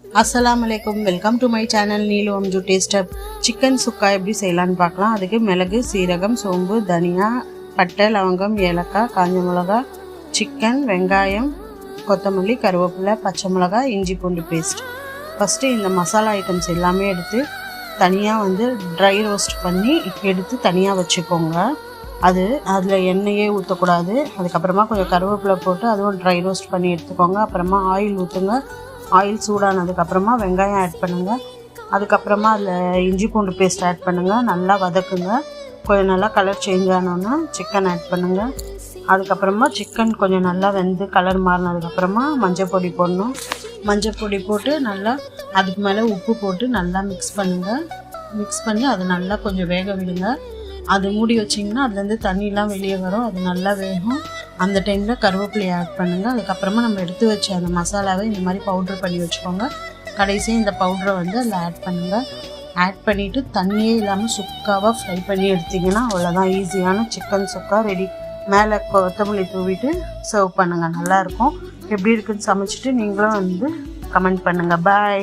अस्सलामुअलैकुम welcome to my channel Neelu Amju taste up chicken sukka எப்படி செய்யலாம்னு பார்க்கலாம் அதுக்கு மிளகு சீரகம் சோம்பு தனியா பட்டை லவங்கம் ஏலக்காய் காஞ்ச மிளகாய் சிக்கன் வெங்காயம் கொத்தமல்லி கருவேப்பிலை பச்சை மிளகாய் இஞ்சி பூண்டு பேஸ்ட் ஃபர்ஸ்ட் இந்த மசாலா ஐட்டம்ஸ் எல்லாமே எடுத்து தனியா ட்ரை ரோஸ்ட் பண்ணி எடுத்து தனியா வச்சுக்கோங்க அதில் எண்ணெயே ஊற்றக்கூடாது அதுக்கு அப்புறமா கொஞ்சம் கருவேப்பிலை போட்டு அதுவும் ட்ரை ரோஸ்ட் பண்ணி எடுத்துக்கோங்க அப்புறமா ஆயில் ஊற்றுங்க ஆயில் சூடானதுக்கு அப்புறமா வெங்காயம் ஆட் பண்ணுங்கள் அதுக்கப்புறமா அதில் இஞ்சி பூண்டு பேஸ்ட் ஆட் பண்ணுங்கள் நல்லா வதக்குங்க கொஞ்சம் நல்லா கலர் சேஞ்ச் ஆனோன்னா சிக்கன் ஆட் பண்ணுங்கள் அதுக்கப்புறமா சிக்கன் கொஞ்சம் நல்லா வெந்து கலர் மாறினதுக்கப்புறமா மஞ்சள் பொடி போடணும் மஞ்சள் பொடி போட்டு நல்லா அதுக்கு மேலே உப்பு போட்டு நல்லா மிக்ஸ் பண்ணுங்கள் மிக்ஸ் பண்ணி அது நல்லா கொஞ்சம் வேக விடுங்க அது மூடி வச்சிங்கன்னா அதுலேருந்து தண்ணியெலாம் வெளியே வரும் அது நல்லா வேகும் அந்த டைமில் கருவேப்பிலையை ஆட் பண்ணுங்கள் அதுக்கப்புறமா நம்ம எடுத்து வச்ச அந்த மசாலாவை இந்த மாதிரி பவுட்ரு பண்ணி வச்சுக்கோங்க கடைசியாக இந்த பவுட்ரை அதில் ஆட் பண்ணுங்கள் ஆட் பண்ணிவிட்டு தண்ணியே இல்லாமல் சுக்காவாக ஃப்ரை பண்ணி எடுத்திங்கன்னா அவ்வளோதான் ஈஸியான சிக்கன் சுக்கா ரெடி மேலே கொத்தமல்லி தூவிட்டு சர்வ் பண்ணுங்கள் நல்லாயிருக்கும் எப்படி இருக்குன்னு சமைச்சிட்டு நீங்களும் கமெண்ட் பண்ணுங்கள் பாய்.